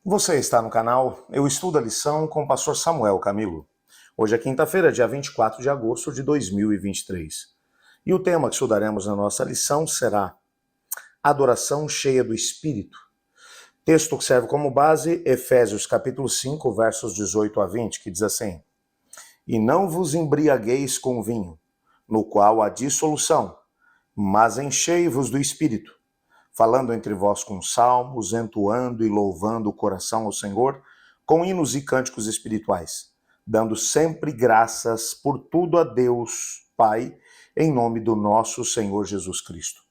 Você está no canal Eu Estudo a Lição com o pastor Samuel Camilo. Hoje é quinta-feira, dia 24 de agosto de 2023. E o tema que estudaremos na nossa lição será Adoração cheia do Espírito. Texto que serve como base, Efésios capítulo 5, versos 18 a 20, que diz assim: E não vos embriagueis com vinho, no qual há dissolução, mas enchei-vos do Espírito, falando entre vós com salmos, entoando e louvando o coração ao Senhor, com hinos e cânticos espirituais, dando sempre graças por tudo a Deus, Pai, em nome do nosso Senhor Jesus Cristo.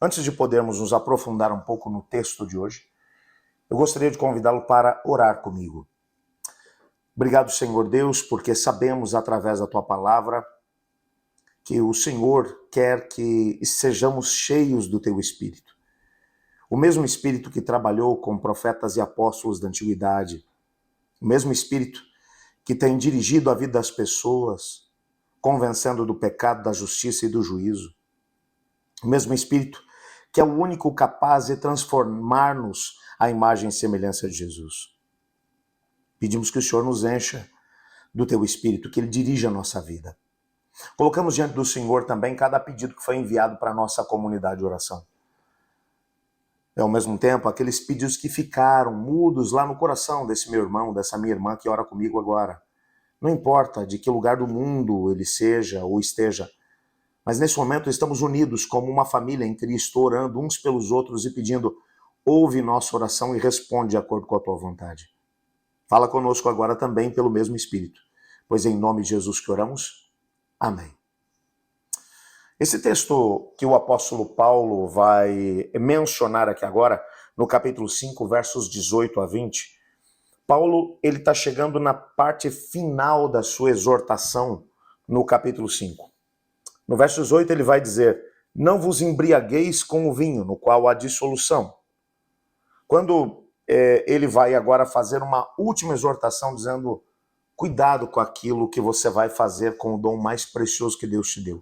Antes de podermos nos aprofundar um pouco no texto de hoje, eu gostaria de convidá-lo para orar comigo. Obrigado, Senhor Deus, porque sabemos através da Tua palavra que o Senhor quer que sejamos cheios do Teu Espírito. O mesmo Espírito que trabalhou com profetas e apóstolos da antiguidade, o mesmo Espírito que tem dirigido a vida das pessoas, convencendo do pecado, da justiça e do juízo. O mesmo Espírito que é o único capaz de transformar-nos à imagem e semelhança de Jesus. Pedimos que o Senhor nos encha do Teu Espírito, que Ele dirija a nossa vida. Colocamos diante do Senhor também cada pedido que foi enviado para a nossa comunidade de oração. E ao mesmo tempo, aqueles pedidos que ficaram mudos lá no coração desse meu irmão, dessa minha irmã que ora comigo agora. Não importa de que lugar do mundo ele seja ou esteja, mas nesse momento estamos unidos como uma família em Cristo, orando uns pelos outros e pedindo: ouve nossa oração e responde de acordo com a tua vontade. Fala conosco agora também pelo mesmo Espírito, pois em nome de Jesus que oramos. Amém. Esse texto que o apóstolo Paulo vai mencionar aqui agora, no capítulo 5, versos 18 a 20, Paulo ele está chegando na parte final da sua exortação no capítulo 5. No verso 18 ele vai dizer: não vos embriagueis com o vinho, no qual há dissolução. Quando ele vai agora fazer uma última exortação dizendo: cuidado com aquilo que você vai fazer com o dom mais precioso que Deus te deu,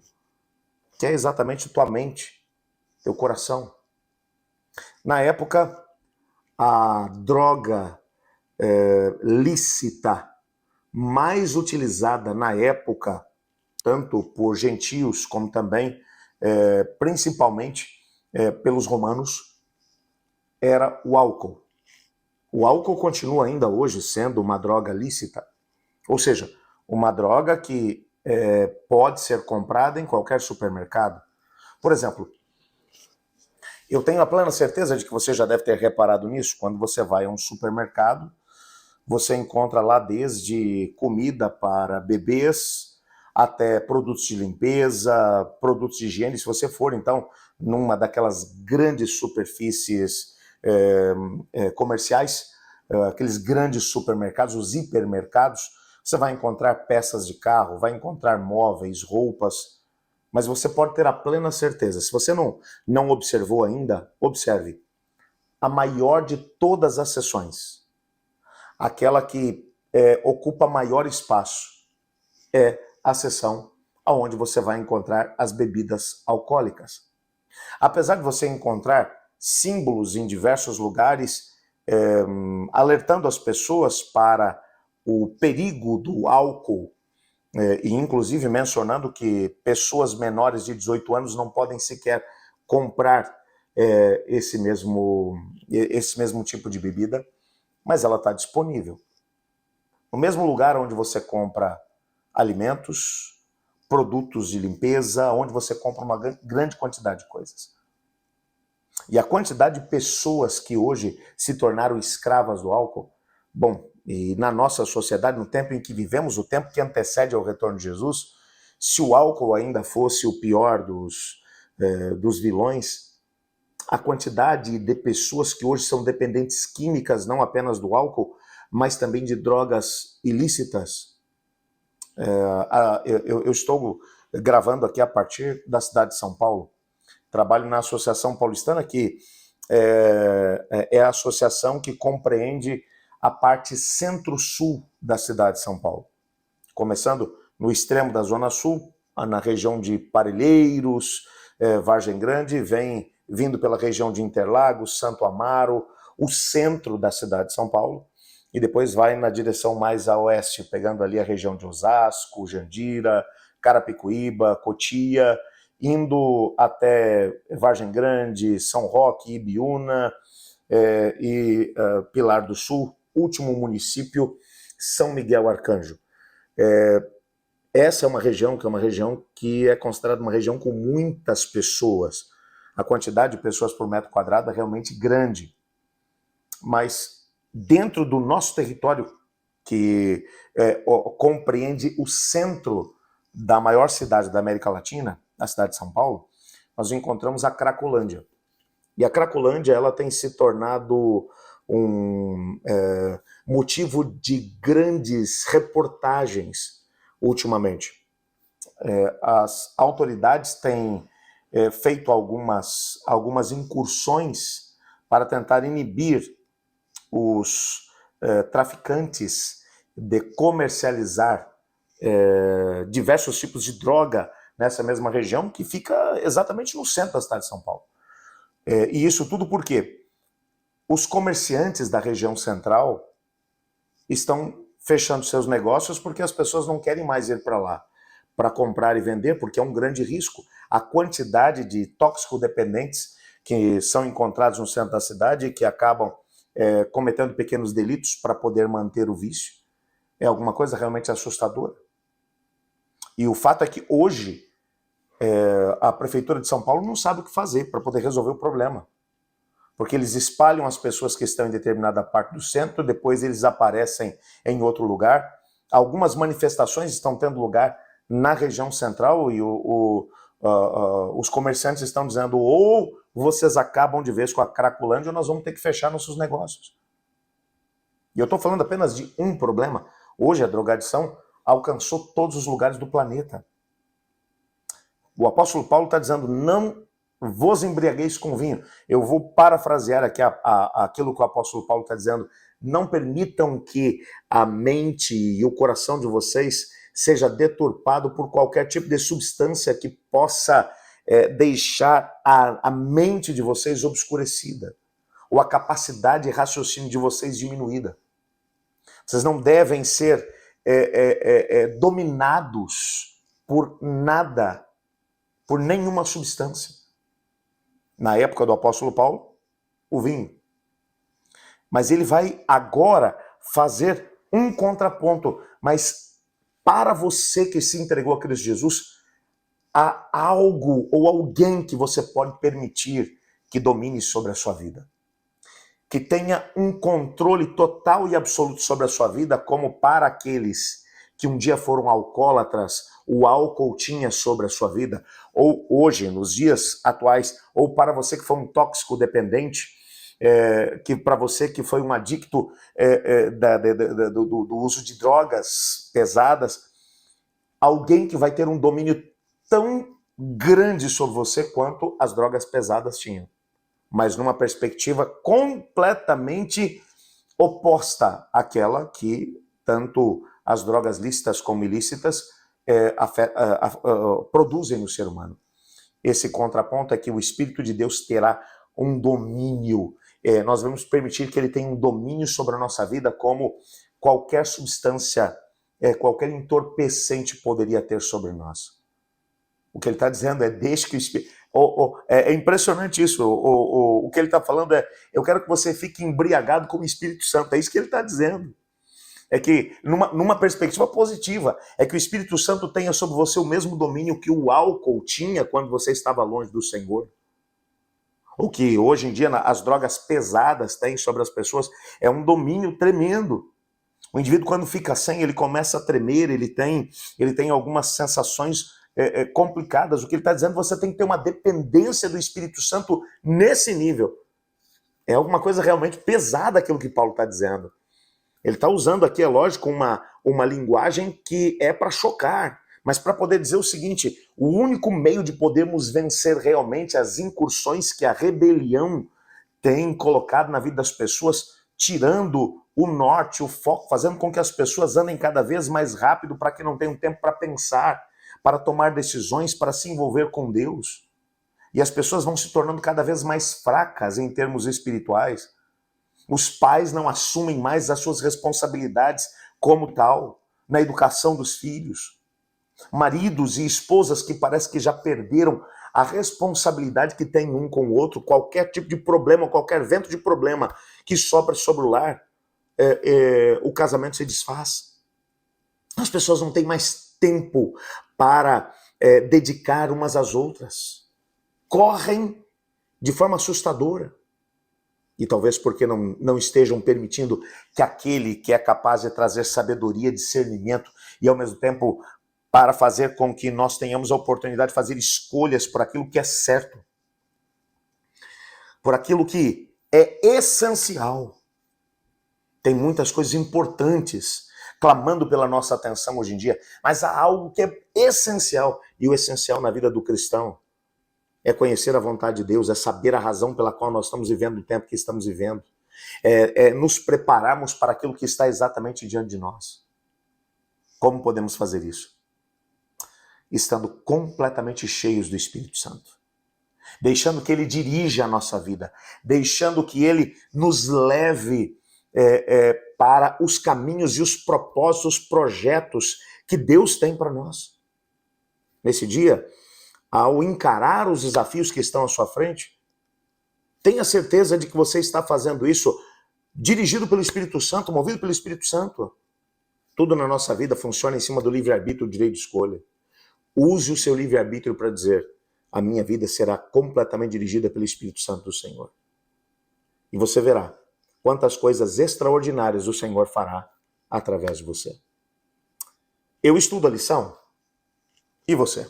que é exatamente tua mente, teu coração. Na época, a droga lícita mais utilizada na época, tanto por gentios como também, principalmente, pelos romanos, era o álcool. O álcool continua ainda hoje sendo uma droga lícita, ou seja, uma droga que pode ser comprada em qualquer supermercado. Por exemplo, eu tenho a plena certeza de que você já deve ter reparado nisso. Quando você vai a um supermercado, você encontra lá desde comida para bebês até produtos de limpeza, produtos de higiene. Se você for, então, numa daquelas grandes superfícies comerciais, aqueles grandes supermercados, os hipermercados, você vai encontrar peças de carro, vai encontrar móveis, roupas, mas você pode ter a plena certeza. Se você não observou ainda, observe. A maior de todas as seções, aquela que ocupa maior espaço, é a seção onde você vai encontrar as bebidas alcoólicas. Apesar de você encontrar símbolos em diversos lugares alertando as pessoas para o perigo do álcool, e inclusive mencionando que pessoas menores de 18 anos não podem sequer comprar esse mesmo tipo de bebida, mas ela está disponível. No mesmo lugar onde você compra alimentos, produtos de limpeza, onde você compra uma grande quantidade de coisas. E a quantidade de pessoas que hoje se tornaram escravas do álcool, bom, e na nossa sociedade, no tempo em que vivemos, o tempo que antecede ao retorno de Jesus, se o álcool ainda fosse o pior dos vilões, a quantidade de pessoas que hoje são dependentes químicas, não apenas do álcool, mas também de drogas ilícitas. Eu estou gravando aqui a partir da cidade de São Paulo. Trabalho na Associação Paulistana, que é a associação que compreende a parte centro-sul da cidade de São Paulo. Começando no extremo da Zona Sul, na região de Parelheiros, Vargem Grande, vem vindo pela região de Interlagos, Santo Amaro, o centro da cidade de São Paulo, e depois vai na direção mais a oeste, pegando ali a região de Osasco, Jandira, Carapicuíba, Cotia, indo até Vargem Grande, São Roque, Ibiúna e Pilar do Sul, último município, São Miguel Arcanjo. Essa é uma região que é considerada uma região com muitas pessoas. A quantidade de pessoas por metro quadrado é realmente grande. Mas dentro do nosso território, que compreende o centro da maior cidade da América Latina, a cidade de São Paulo, nós encontramos a Cracolândia. E a Cracolândia ela tem se tornado um motivo de grandes reportagens ultimamente. As autoridades têm feito algumas incursões para tentar inibir os traficantes de comercializar diversos tipos de droga nessa mesma região, que fica exatamente no centro da cidade de São Paulo. E isso tudo por quê? Os comerciantes da região central estão fechando seus negócios porque as pessoas não querem mais ir para lá para comprar e vender, porque é um grande risco. A quantidade de toxicodependentes que são encontrados no centro da cidade e que acabam cometendo pequenos delitos para poder manter o vício é alguma coisa realmente assustadora. E o fato é que hoje a Prefeitura de São Paulo não sabe o que fazer para poder resolver o problema. Porque eles espalham as pessoas que estão em determinada parte do centro, depois eles aparecem em outro lugar. Algumas manifestações estão tendo lugar na região central e os comerciantes estão dizendo: ou vocês acabam de vez com a Cracolândia ou nós vamos ter que fechar nossos negócios. E eu estou falando apenas de um problema. Hoje a drogadição alcançou todos os lugares do planeta. O apóstolo Paulo está dizendo: não vos embriagueis com vinho. Eu vou parafrasear aqui aquilo que o apóstolo Paulo está dizendo. Não permitam que a mente e o coração de vocês seja deturpado por qualquer tipo de substância que possa deixar a mente de vocês obscurecida, ou a capacidade de raciocínio de vocês diminuída. Vocês não devem ser dominados por nada, por nenhuma substância. Na época do apóstolo Paulo, o vinho. Mas ele vai agora fazer um contraponto. Mas para você que se entregou a Cristo Jesus, há algo ou alguém que você pode permitir que domine sobre a sua vida. Que tenha um controle total e absoluto sobre a sua vida, como para aqueles que um dia foram alcoólatras, o álcool tinha sobre a sua vida, ou hoje, nos dias atuais, ou para você que foi um tóxico dependente, que para você que foi um adicto do uso de drogas pesadas, alguém que vai ter um domínio tão grande sobre você quanto as drogas pesadas tinham, mas numa perspectiva completamente oposta àquela que tanto as drogas lícitas como ilícitas produzem no ser humano. Esse contraponto é que o Espírito de Deus terá um domínio. Nós vamos permitir que ele tenha um domínio sobre a nossa vida como qualquer substância, qualquer entorpecente poderia ter sobre nós. O que ele está dizendo é: deixe que o Espírito... É impressionante isso. O que ele está falando é: eu quero que você fique embriagado com o Espírito Santo. É isso que ele está dizendo. É que, numa perspectiva positiva, é que o Espírito Santo tenha sobre você o mesmo domínio que o álcool tinha quando você estava longe do Senhor. O que hoje em dia as drogas pesadas têm sobre as pessoas é um domínio tremendo. O indivíduo, quando fica sem, ele começa a tremer, ele tem algumas sensações complicadas. O que ele está dizendo: você tem que ter uma dependência do Espírito Santo nesse nível. É alguma coisa realmente pesada aquilo que Paulo está dizendo. Ele está usando aqui, é lógico, uma linguagem que é para chocar, mas para poder dizer o seguinte: o único meio de podermos vencer realmente as incursões que a rebelião tem colocado na vida das pessoas, tirando o norte, o foco, fazendo com que as pessoas andem cada vez mais rápido para que não tenham tempo para pensar, para tomar decisões, para se envolver com Deus. E as pessoas vão se tornando cada vez mais fracas em termos espirituais. Os pais não assumem mais as suas responsabilidades como tal, na educação dos filhos. Maridos e esposas que parece que já perderam a responsabilidade que tem um com o outro. Qualquer tipo de problema, qualquer vento de problema que sopra sobre o lar, o casamento se desfaz. As pessoas não têm mais tempo para dedicar umas às outras. Correm de forma assustadora. E talvez porque não estejam permitindo que aquele que é capaz de trazer sabedoria, discernimento e ao mesmo tempo para fazer com que nós tenhamos a oportunidade de fazer escolhas por aquilo que é certo, por aquilo que é essencial. Tem muitas coisas importantes clamando pela nossa atenção hoje em dia, mas há algo que é essencial, e o essencial na vida do cristão é conhecer a vontade de Deus, é saber a razão pela qual nós estamos vivendo o tempo que estamos vivendo, é nos prepararmos para aquilo que está exatamente diante de nós. Como podemos fazer isso? Estando completamente cheios do Espírito Santo. Deixando que Ele dirija a nossa vida. Deixando que Ele nos leve para os caminhos e os propósitos, os projetos que Deus tem para nós. Nesse dia, ao encarar os desafios que estão à sua frente, tenha certeza de que você está fazendo isso dirigido pelo Espírito Santo, movido pelo Espírito Santo. Tudo na nossa vida funciona em cima do livre-arbítrio, do direito de escolha. Use o seu livre-arbítrio para dizer: a minha vida será completamente dirigida pelo Espírito Santo do Senhor. E você verá quantas coisas extraordinárias o Senhor fará através de você. Eu estudo a lição. E você?